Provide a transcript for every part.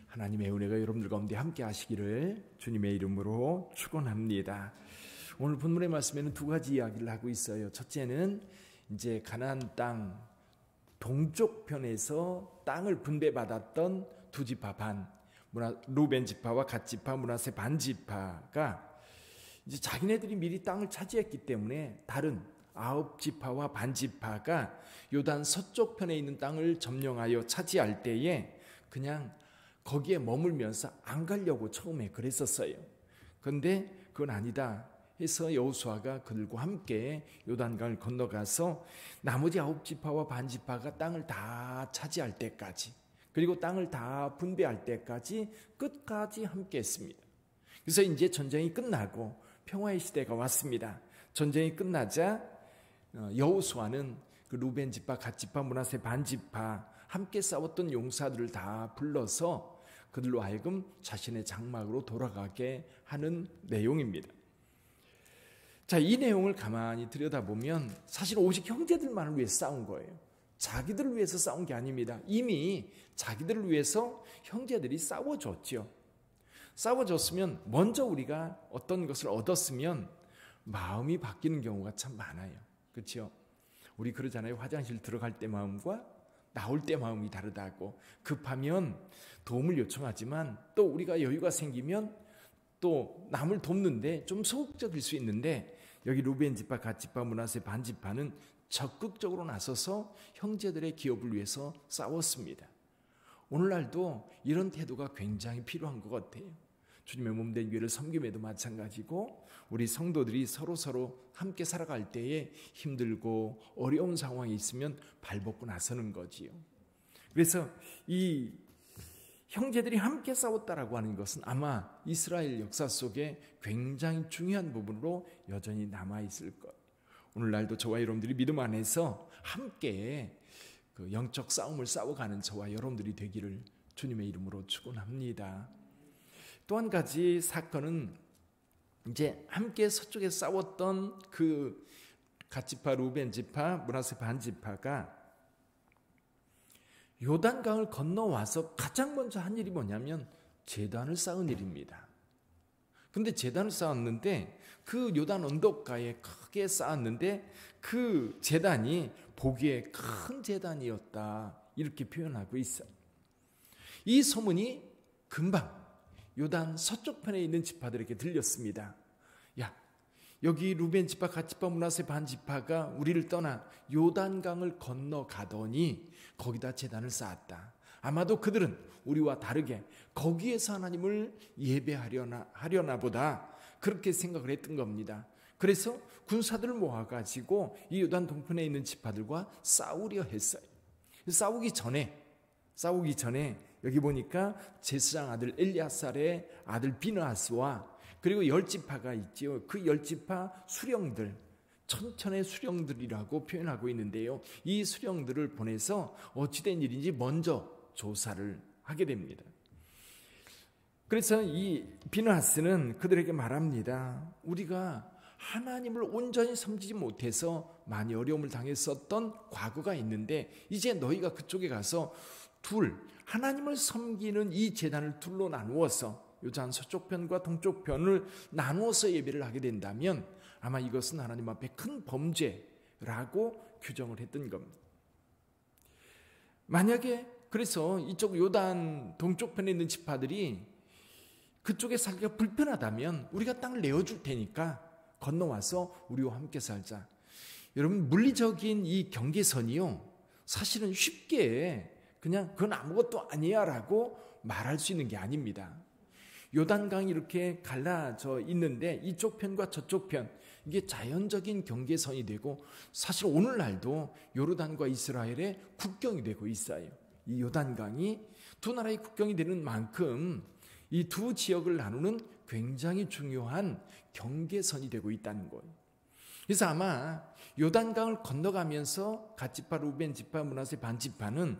하나님의 은혜가 여러분들 가운데 함께 하시기를 주님의 이름으로 축원합니다. 오늘 본문의 말씀에는 두 가지 이야기를 하고 있어요. 첫째는 이제 가나안 땅 동쪽 편에서 땅을 분배받았던 두 지파 반, 루벤 지파와 갓 지파, 므낫세 반 지파가 이제 자기네들이 미리 땅을 차지했기 때문에 다른 9지파와 반 지파가 요단 서쪽 편에 있는 땅을 점령하여 차지할 때에 그냥 거기에 머물면서 안 가려고 처음에 그랬었어요. 그런데 그건 아니다 해서 여호수아가 그들과 함께 요단강을 건너가서 나머지 9지파와 반 지파가 땅을 다 차지할 때까지, 그리고 땅을 다 분배할 때까지 끝까지 함께 했습니다. 그래서 이제 전쟁이 끝나고 평화의 시대가 왔습니다. 전쟁이 끝나자 여호수아는 그 루벤 지파, 갓 지파, 므낫세 반 지파 함께 싸웠던 용사들을 다 불러서 그들로 하여금 자신의 장막으로 돌아가게 하는 내용입니다. 자, 이 내용을 가만히 들여다보면 사실 오직 형제들만을 위해 싸운 거예요. 자기들을 위해서 싸운 게 아닙니다. 이미 자기들을 위해서 형제들이 싸워줬죠. 싸워줬으면 먼저 우리가 어떤 것을 얻었으면 마음이 바뀌는 경우가 참 많아요. 그렇죠? 우리 그러잖아요. 화장실 들어갈 때 마음과 나올 때 마음이 다르다고. 급하면 도움을 요청하지만 또 우리가 여유가 생기면 또 남을 돕는데 좀 소극적일 수 있는데, 여기 루벤 지파, 갓 지파, 므낫세 반 지파는 적극적으로 나서서 형제들의 기업을 위해서 싸웠습니다. 오늘날도 이런 태도가 굉장히 필요한 것 같아요. 주님의 몸된 교회를 섬김에도 마찬가지고 우리 성도들이 서로 함께 살아갈 때에 힘들고 어려운 상황이 있으면 발벗고 나서는 거지요. 그래서 이 형제들이 함께 싸웠다라고 하는 것은 아마 이스라엘 역사 속에 굉장히 중요한 부분으로 여전히 남아있을 거예요. 오늘날도 저와 여러분들이 믿음 안에서 함께 그 영적 싸움을 싸워가는 저와 여러분들이 되기를 주님의 이름으로 축원합니다. 또 한 가지 사건은 이제 함께 서쪽에 싸웠던 그 갓 지파, 루벤 지파, 므낫세 반 지파가 요단강을 건너와서 가장 먼저 한 일이 뭐냐면 제단을 쌓은 일입니다. 근데 제단을 쌓았는데 그 요단 언덕가에 크게 쌓았는데 그 제단이 보기에 큰 제단이었다, 이렇게 표현하고 있어요. 이 소문이 금방 요단 서쪽 편에 있는 지파들에게 들렸습니다. 야, 여기 루벤 지파, 갓 지파, 므낫세 반 지파가 우리를 떠나 요단강을 건너가더니 거기다 제단을 쌓았다. 아마도 그들은 우리와 다르게 거기에서 하나님을 예배하려나 보다, 그렇게 생각을 했던 겁니다. 그래서 군사들을 모아가지고 이 요단 동편에 있는 지파들과 싸우려 했어요. 싸우기 전에 여기 보니까 제사장 아들 엘야살의 아들 비느하스와 그리고 10지파가 있지요. 그 10지파 수령들, 천천의 수령들이라고 표현하고 있는데요. 이 수령들을 보내서 어찌된 일인지 먼저 조사를 하게 됩니다. 그래서 이 비느하스는 그들에게 말합니다. 우리가 하나님을 온전히 섬기지 못해서 많이 어려움을 당했었던 과거가 있는데 이제 너희가 그쪽에 가서 하나님을 섬기는 이 제단을 둘로 나누어서 요단 서쪽 편과 동쪽 편을 나누어서 예배를 하게 된다면 아마 이것은 하나님 앞에 큰 범죄라고 규정을 했던 겁니다. 만약에 그래서 이쪽 요단 동쪽 편에 있는 지파들이 그쪽에 살기가 불편하다면 우리가 땅을 내어줄 테니까 건너와서 우리와 함께 살자. 여러분, 물리적인 이 경계선이요, 사실은 쉽게 그냥 그건 아무것도 아니야 라고 말할 수 있는 게 아닙니다. 요단강이 이렇게 갈라져 있는데 이쪽 편과 저쪽 편, 이게 자연적인 경계선이 되고 사실 오늘날도 요르단과 이스라엘의 국경이 되고 있어요. 이 요단강이 두 나라의 국경이 되는 만큼 이 두 지역을 나누는 굉장히 중요한 경계선이 되고 있다는 거예요. 그래서 아마 요단강을 건너가면서 갓 지파, 루벤 지파, 므낫세 반 지파는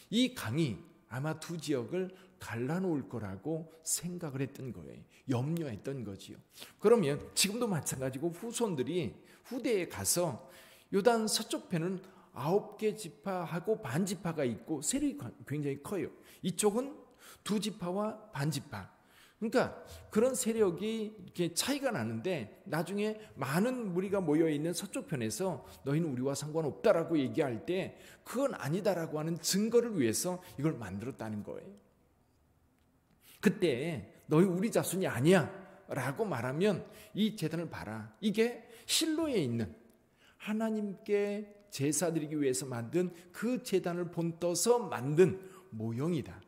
이 강이 아마 두 지역을 갈라놓을 거라고 생각을 했던 거예요. 염려했던 거지요. 그러면 지금도 마찬가지고 후손들이 후대에 가서 요단 서쪽 편은 9개 지파하고 반 지파가 있고 세력이 굉장히 커요. 이쪽은 두 지파와 반 지파. 그러니까 그런 세력이 이렇게 차이가 나는데 나중에 많은 무리가 모여 있는 서쪽 편에서 너희는 우리와 상관없다라고 얘기할 때 그건 아니다라고 하는 증거를 위해서 이걸 만들었다는 거예요. 그때 너희 우리 자손이 아니야라고 말하면 이 제단을 봐라. 이게 실로에 있는 하나님께 제사 드리기 위해서 만든 그 제단을 본떠서 만든 모형이다.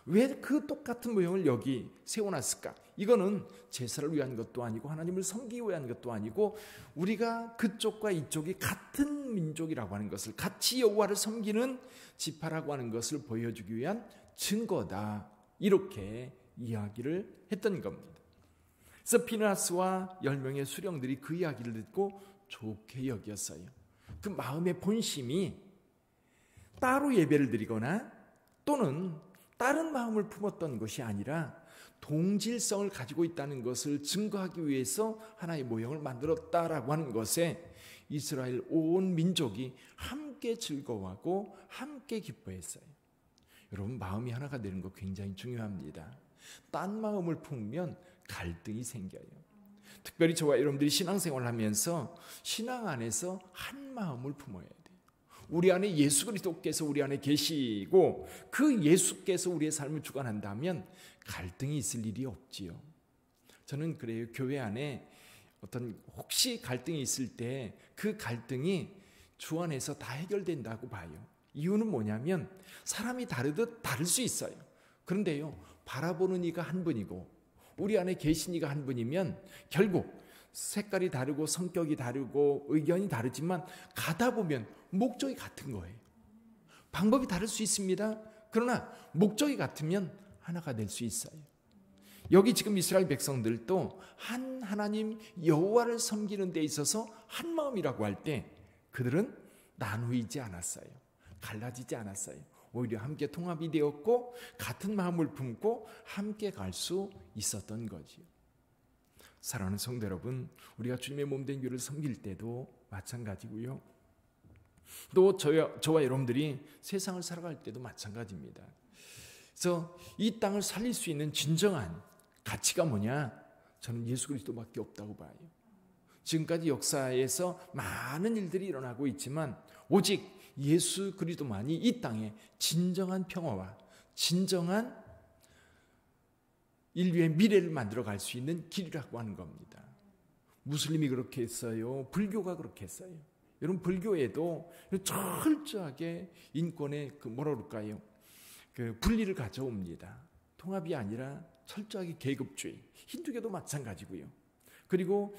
왜 그 똑같은 모형을 여기 세워놨을까? 이거는 제사를 위한 것도 아니고 하나님을 섬기기 위한 것도 아니고 우리가 그쪽과 이쪽이 같은 민족이라고 하는 것을, 같이 여호와를 섬기는 지파라고 하는 것을 보여주기 위한 증거다. 이렇게 이야기를 했던 겁니다. 그래서 피느하스와 10명의 수령들이 그 이야기를 듣고 좋게 여겼어요. 그 마음의 본심이 따로 예배를 드리거나 또는 다른 마음을 품었던 것이 아니라 동질성을 가지고 있다는 것을 증거하기 위해서 하나의 모형을 만들었다라고 하는 것에 이스라엘 온 민족이 함께 즐거워하고 함께 기뻐했어요. 여러분, 마음이 하나가 되는 거 굉장히 중요합니다. 딴 마음을 품으면 갈등이 생겨요. 특별히 저와 여러분들이 신앙생활을 하면서 신앙 안에서 한 마음을 품어야 돼요. 우리 안에 예수 그리스도께서 우리 안에 계시고 그 예수께서 우리의 삶을 주관한다면 갈등이 있을 일이 없지요. 저는 그래요. 교회 안에 어떤 혹시 갈등이 있을 때 그 갈등이 주 안에서 다 해결된다고 봐요. 이유는 뭐냐면 사람이 다르듯 다를 수 있어요. 그런데요, 바라보는 이가 한 분이고 우리 안에 계신 이가 한 분이면 결국 색깔이 다르고 성격이 다르고 의견이 다르지만 가다 보면 목적이 같은 거예요. 방법이 다를 수 있습니다. 그러나 목적이 같으면 하나가 될 수 있어요. 여기 지금 이스라엘 백성들도 한 하나님 여호와를 섬기는 데 있어서 한 마음이라고 할 때 그들은 나누이지 않았어요. 갈라지지 않았어요. 오히려 함께 통합이 되었고 같은 마음을 품고 함께 갈 수 있었던 거지요. 사랑하는 성도 여러분, 우리가 주님의 몸된 교회를 섬길 때도 마찬가지고요. 또 저와 여러분들이 세상을 살아갈 때도 마찬가지입니다. 그래서 이 땅을 살릴 수 있는 진정한 가치가 뭐냐? 저는 예수 그리스도밖에 없다고 봐요. 지금까지 역사에서 많은 일들이 일어나고 있지만 오직 예수 그리스도만이 이 땅에 진정한 평화와 진정한 인류의 미래를 만들어갈 수 있는 길이라고 하는 겁니다. 무슬림이 그렇게 했어요. 불교가 그렇게 했어요. 여러분, 불교에도 철저하게 인권의 그 분리를 가져옵니다. 통합이 아니라 철저하게 계급주의. 힌두교도 마찬가지고요. 그리고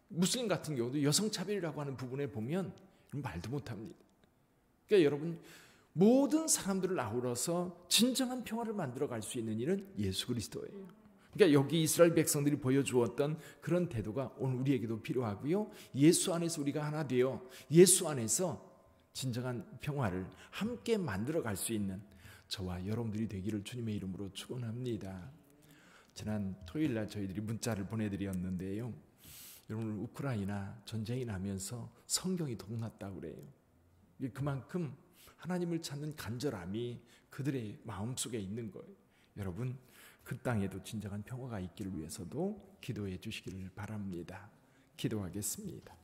무슬림 같은 경우도 여성차별이라고 하는 부분에 보면 말도 못합니다. 그러니까 여러분, 모든 사람들을 아우러서 진정한 평화를 만들어갈 수 있는 일은 예수 그리스도예요. 그러니까 여기 이스라엘 백성들이 보여주었던 그런 태도가 오늘 우리에게도 필요하고요. 예수 안에서 우리가 하나 되어 예수 안에서 진정한 평화를 함께 만들어갈 수 있는 저와 여러분들이 되기를 주님의 이름으로 축원합니다. 지난 토요일날 저희들이 문자를 보내드렸는데요. 여러분, 우크라이나 전쟁이 나면서 성경이 동났다고 그래요. 그만큼 하나님을 찾는 간절함이 그들의 마음속에 있는 거예요. 여러분, 그 땅에도 진정한 평화가 있기를 위해서도 기도해 주시기를 바랍니다. 기도하겠습니다.